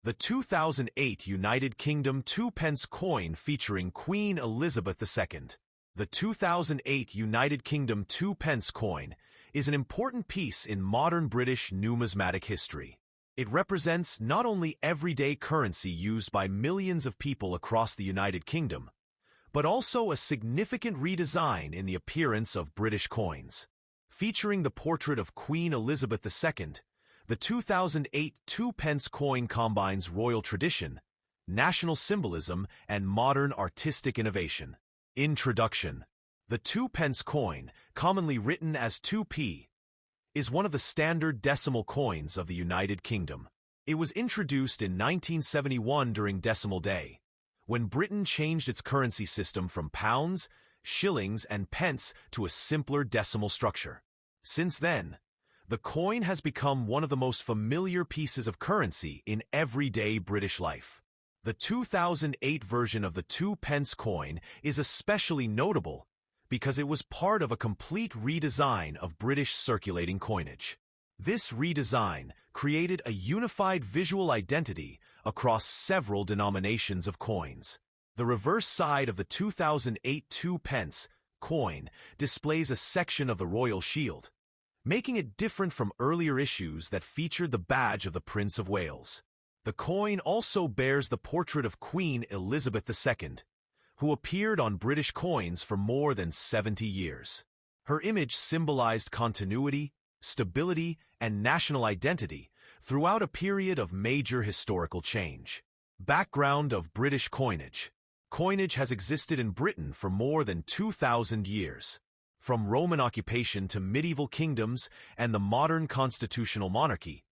The 2008 United Kingdom 2-pence coin featuring Queen Elizabeth II. The 2008 United Kingdom 2-pence coin is an important piece in modern British numismatic history. It represents not only everyday currency used by millions of people across the United Kingdom, but also a significant redesign in the appearance of British coins. Featuring the portrait of Queen Elizabeth II, the 2008 2-pence coin combines royal tradition, national symbolism, and modern artistic innovation. Introduction. The 2-pence coin, commonly written as 2p, is one of the standard decimal coins of the United Kingdom. It was introduced in 1971 during Decimal Day, when Britain changed its currency system from pounds, shillings, and pence to a simpler decimal structure. Since then, the coin has become one of the most familiar pieces of currency in everyday British life. The 2008 version of the 2-pence coin is especially notable because it was part of a complete redesign of British circulating coinage. This redesign created a unified visual identity across several denominations of coins. The reverse side of the 2008 2-pence coin displays a section of the royal shield, making it different from earlier issues that featured the badge of the Prince of Wales. The coin also bears the portrait of Queen Elizabeth II, who appeared on British coins for more than 70 years. Her image symbolized continuity, stability, and national identity throughout a period of major historical change. Background of British coinage. Coinage has existed in Britain for more than 2,000 years. From Roman occupation to medieval kingdoms and the modern constitutional monarchy,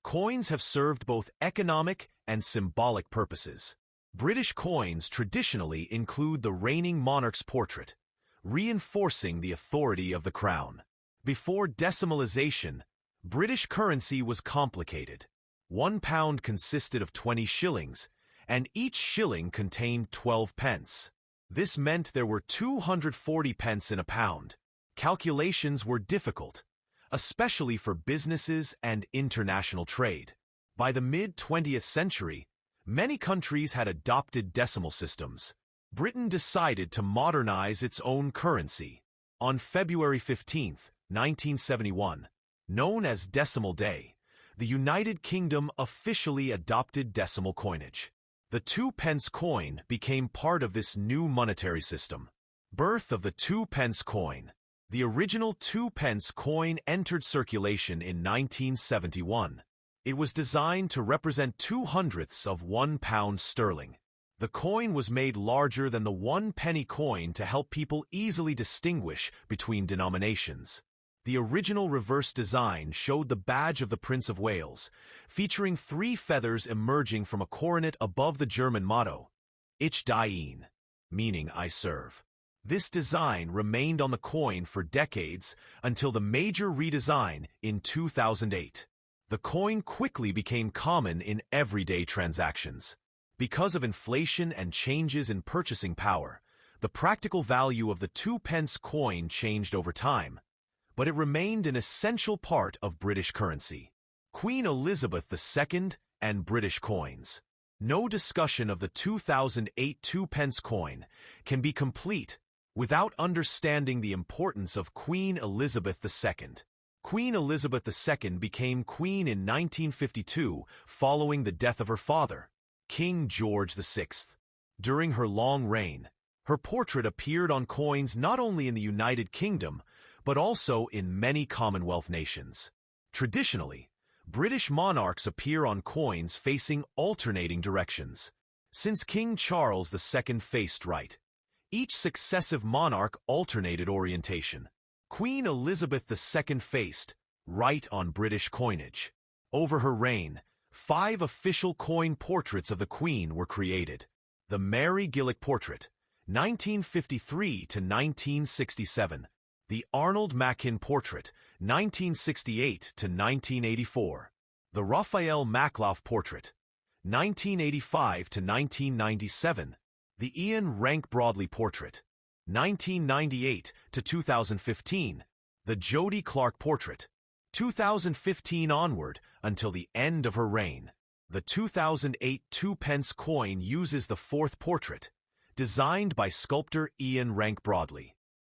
coins have served both economic and symbolic purposes. British coins traditionally include the reigning monarch's portrait, reinforcing the authority of the crown. Before decimalization, British currency was complicated. £1 consisted of 20 shillings, and each shilling contained 12 pence. This meant there were 240 pence in a pound. Calculations were difficult, especially for businesses and international trade. By the mid-20th century, many countries had adopted decimal systems. Britain decided to modernize its own currency. On February 15, 1971, known as Decimal Day, the United Kingdom officially adopted decimal coinage. The 2-pence coin became part of this new monetary system. Birth of the 2-pence coin. The original 2-pence coin entered circulation in 1971. It was designed to represent 2/100ths of £1 sterling. The coin was made larger than the 1-penny coin to help people easily distinguish between denominations. The original reverse design showed the badge of the Prince of Wales, featuring 3 feathers emerging from a coronet above the German motto, Ich diene, meaning I serve. This design remained on the coin for decades until the major redesign in 2008. The coin quickly became common in everyday transactions. Because of inflation and changes in purchasing power, the practical value of the 2-pence coin changed over time, but it remained an essential part of British currency. Queen Elizabeth II and British coins. No discussion of the 2008 2-pence coin can be complete without understanding the importance of Queen Elizabeth II. Queen Elizabeth II became queen in 1952 following the death of her father, King George VI. During her long reign, her portrait appeared on coins not only in the United Kingdom, but also in many Commonwealth nations. Traditionally, British monarchs appear on coins facing alternating directions. Since King Charles II faced right, each successive monarch alternated orientation. Queen Elizabeth II faced right on British coinage. Over her reign, 5 official coin portraits of the Queen were created. The Mary Gillick portrait, 1953 to 1967. The Arnold Machin portrait, 1968 to 1984. The Raphael Makhlouf portrait, 1985 to 1997. The Ian Rank Broadley portrait, 1998 to 2015. The Jodie Clark portrait, 2015 onward until the end of her reign. The 2008 2-pence coin uses the fourth portrait, designed by sculptor Ian Rank Broadley.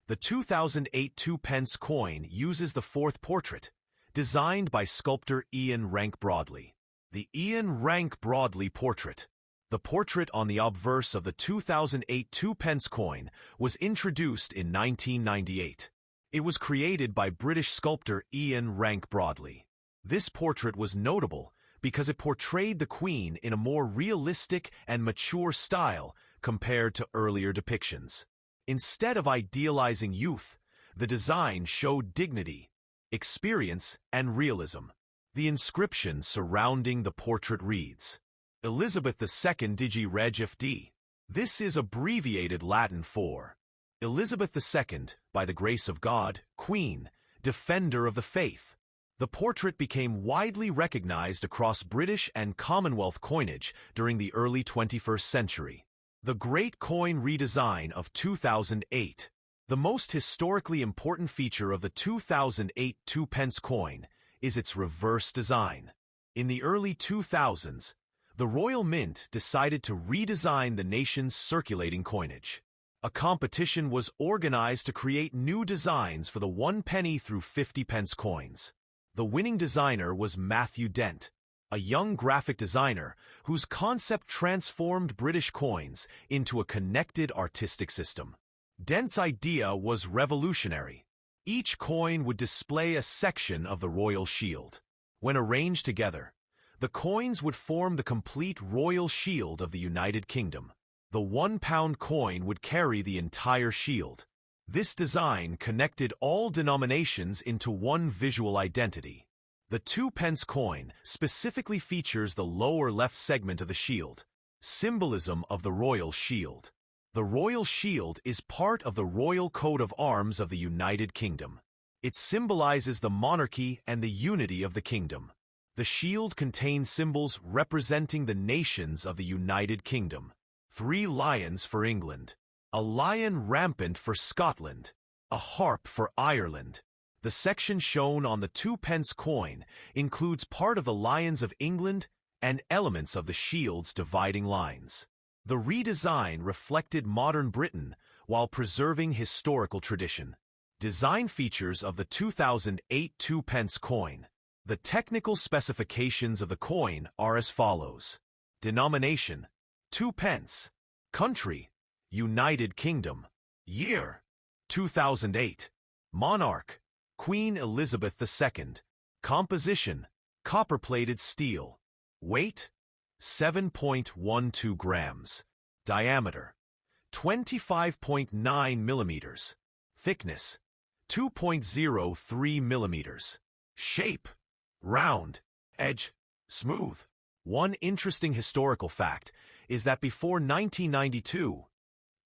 The 2008 2-pence coin uses the fourth portrait, designed by sculptor Ian Rank Broadley. The Ian Rank Broadley portrait. The portrait on the obverse of the 2008 2-pence coin was introduced in 1998. It was created by British sculptor Ian Rank Broadley. This portrait was notable because it portrayed the Queen in a more realistic and mature style compared to earlier depictions. Instead of idealizing youth, the design showed dignity, experience, and realism. The inscription surrounding the portrait reads, Elizabeth II Digi Reg FD. This is abbreviated Latin for Elizabeth II, by the grace of God, Queen, Defender of the Faith. The portrait became widely recognized across British and Commonwealth coinage during the early 21st century. The Great Coin Redesign of 2008. The most historically important feature of the 2008 2-pence coin is its reverse design. In the early 2000s, the Royal Mint decided to redesign the nation's circulating coinage. A competition was organized to create new designs for the 1 penny through 50 pence coins. The winning designer was Matthew Dent, a young graphic designer whose concept transformed British coins into a connected artistic system. Dent's idea was revolutionary. Each coin would display a section of the royal shield. When arranged together, the coins would form the complete royal shield of the United Kingdom. The £1 coin would carry the entire shield. This design connected all denominations into one visual identity. The 2-pence coin specifically features the lower left segment of the shield, symbolism of the royal shield. The royal shield is part of the royal coat of arms of the United Kingdom. It symbolizes the monarchy and the unity of the kingdom. The shield contains symbols representing the nations of the United Kingdom. 3 lions for England, a lion rampant for Scotland, a harp for Ireland. The section shown on the 2-pence coin includes part of the lions of England and elements of the shield's dividing lines. The redesign reflected modern Britain while preserving historical tradition. Design features of the 2008 2-pence coin. The technical specifications of the coin are as follows. Denomination: 2 pence. Country: United Kingdom. Year: 2008. Monarch: Queen Elizabeth II. Composition: copper-plated steel. Weight: 7.12 grams. Diameter: 25.9 millimeters. Thickness: 2.03 millimeters. Shape: round. Edge: smooth. One interesting historical fact is that before 1992,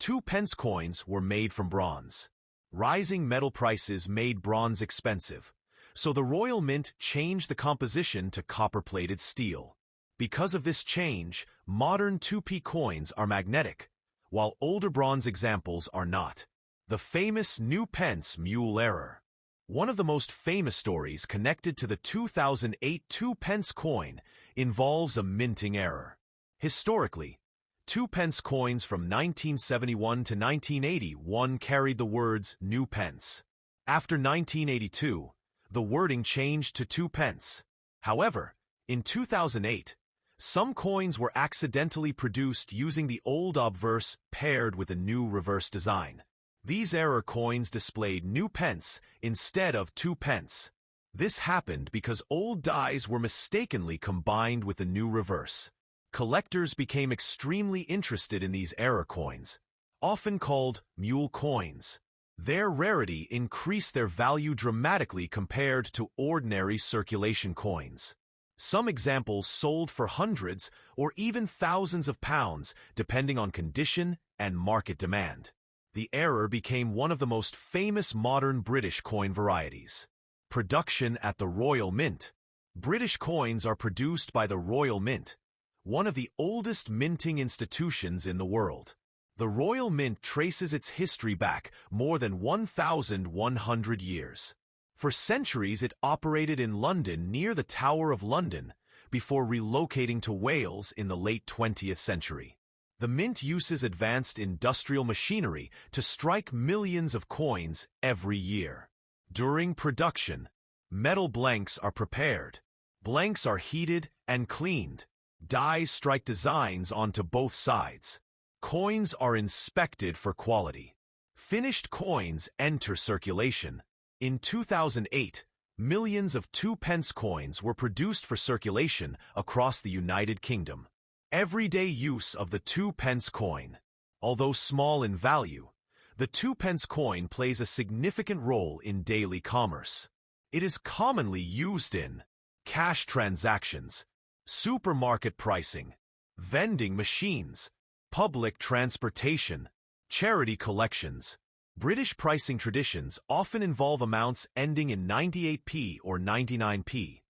2-pence coins were made from bronze. Rising metal prices made bronze expensive, so the Royal Mint changed the composition to copper-plated steel. Because of this change, modern 2p coins are magnetic, while older bronze examples are not. The famous new pence mule error. One of the most famous stories connected to the 2008 2-pence coin involves a minting error. Historically, 2-pence coins from 1971 to 1981 carried the words new pence. After 1982, the wording changed to 2 pence. However, in 2008, some coins were accidentally produced using the old obverse paired with a new reverse design. These error coins displayed new pence instead of 2 pence. This happened because old dies were mistakenly combined with the new reverse. Collectors became extremely interested in these error coins, often called mule coins. Their rarity increased their value dramatically compared to ordinary circulation coins. Some examples sold for hundreds or even thousands of pounds, depending on condition and market demand. The error became one of the most famous modern British coin varieties. Production at the Royal Mint. British coins are produced by the Royal Mint, one of the oldest minting institutions in the world. The Royal Mint traces its history back more than 1,100 years. For centuries it operated in London near the Tower of London, before relocating to Wales in the late 20th century. The mint uses advanced industrial machinery to strike millions of coins every year. During production, metal blanks are prepared. Blanks are heated and cleaned. Dies strike designs onto both sides. Coins are inspected for quality. Finished coins enter circulation. In 2008, millions of 2-pence coins were produced for circulation across the United Kingdom. Everyday use of the 2-pence coin. Although small in value, the 2-pence coin plays a significant role in daily commerce. It is commonly used in cash transactions, supermarket pricing, vending machines, public transportation, charity collections. British pricing traditions often involve amounts ending in 98p or 99p,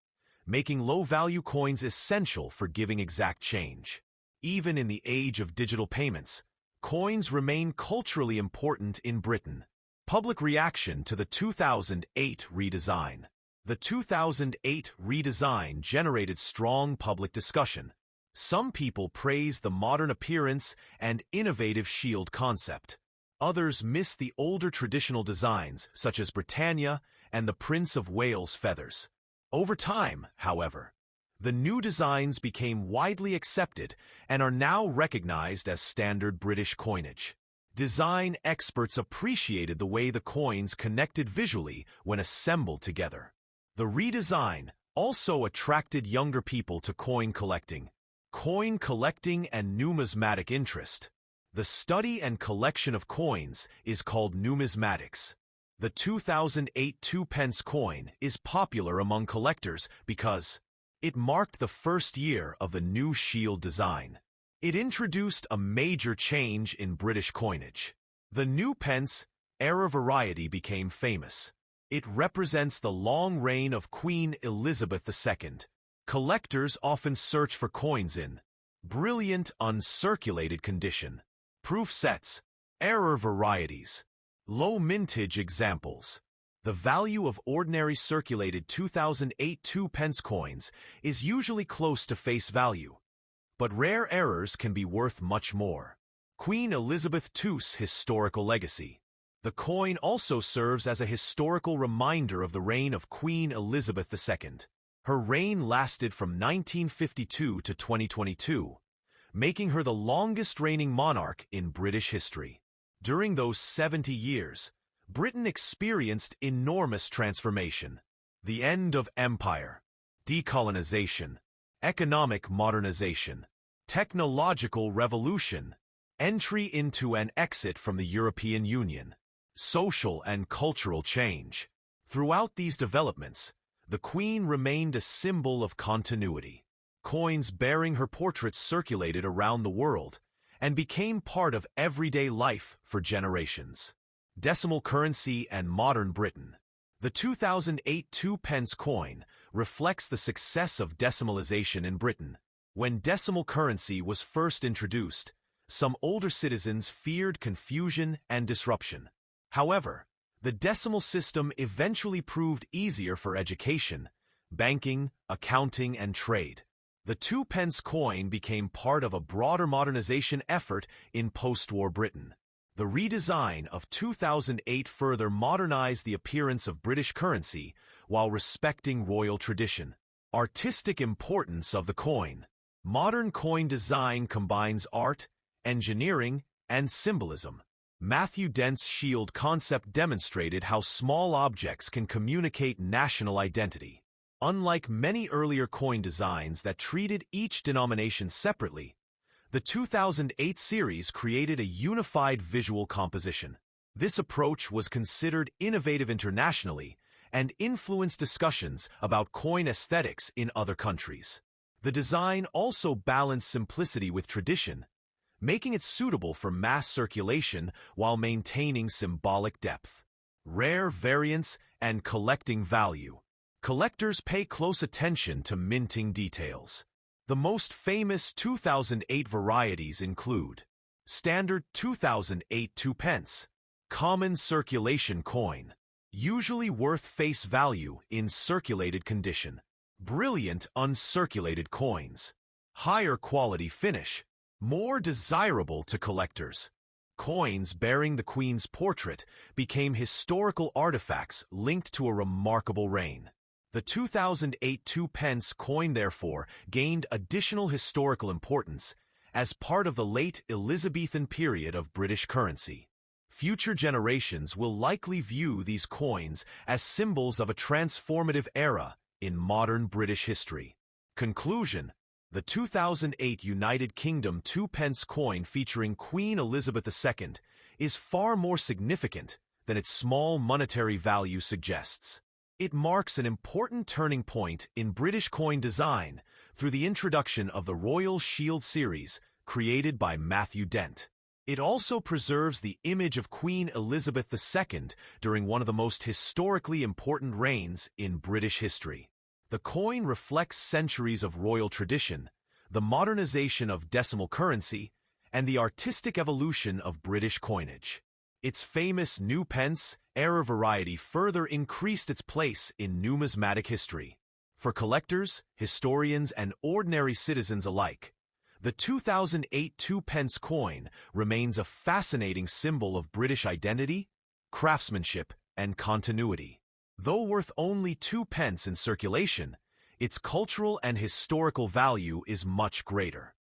making low-value coins essential for giving exact change. Even in the age of digital payments, coins remain culturally important in Britain. Public reaction to the 2008 redesign. The 2008 redesign generated strong public discussion. Some people praised the modern appearance and innovative shield concept. Others miss the older traditional designs, such as Britannia and the Prince of Wales feathers. Over time, however, the new designs became widely accepted and are now recognized as standard British coinage. Design experts appreciated the way the coins connected visually when assembled together. The redesign also attracted younger people to coin collecting and numismatic interest. The study and collection of coins is called numismatics. The 2008 2-pence coin is popular among collectors because it marked the first year of the new shield design. It introduced a major change in British coinage. The new pence era variety became famous. It represents the long reign of Queen Elizabeth II. Collectors often search for coins in brilliant uncirculated condition, proof sets, error varieties, low mintage examples. The value of ordinary circulated 2008 2-pence coins is usually close to face value, but rare errors can be worth much more. Queen Elizabeth II's historical legacy. The coin also serves as a historical reminder of the reign of Queen Elizabeth II. Her reign lasted from 1952 to 2022, making her the longest-reigning monarch in British history. During those 70 years, Britain experienced enormous transformation. The end of empire, decolonization, economic modernization, technological revolution, entry into and exit from the European Union, social and cultural change. Throughout these developments, the Queen remained a symbol of continuity. Coins bearing her portrait circulated around the world and became part of everyday life for generations. Decimal currency and modern Britain. The 2008 2-pence coin reflects the success of decimalization in Britain. When decimal currency was first introduced, some older citizens feared confusion and disruption. However, the decimal system eventually proved easier for education, banking, accounting, and trade. The 2-pence coin became part of a broader modernization effort in post-war Britain. The redesign of 2008 further modernized the appearance of British currency while respecting royal tradition. Artistic importance of the coin. Modern coin design combines art, engineering, and symbolism. Matthew Dent's shield concept demonstrated how small objects can communicate national identity. Unlike many earlier coin designs that treated each denomination separately, the 2008 series created a unified visual composition. This approach was considered innovative internationally and influenced discussions about coin aesthetics in other countries. The design also balanced simplicity with tradition, making it suitable for mass circulation while maintaining symbolic depth. Rare variants and collecting value. Collectors pay close attention to minting details. The most famous 2008 varieties include Standard 2008 2-pence, common circulation coin, usually worth face value in circulated condition. brilliant uncirculated coins, higher quality finish, more desirable to collectors. Coins bearing the Queen's portrait became historical artifacts linked to a remarkable reign. The 2008 2p coin, therefore, gained additional historical importance as part of the late Elizabethan period of British currency. Future generations will likely view these coins as symbols of a transformative era in modern British history. Conclusion: the 2008 United Kingdom 2p coin featuring Queen Elizabeth II is far more significant than its small monetary value suggests. It marks an important turning point in British coin design through the introduction of the Royal Shield series created by Matthew Dent. It also preserves the image of Queen Elizabeth II during one of the most historically important reigns in British history. The coin reflects centuries of royal tradition, the modernization of decimal currency, and the artistic evolution of British coinage. Its famous new pence era variety further increased its place in numismatic history. For collectors, historians, and ordinary citizens alike, the 2008 2p coin remains a fascinating symbol of British identity, craftsmanship, and continuity. Though worth only 2p in circulation, its cultural and historical value is much greater.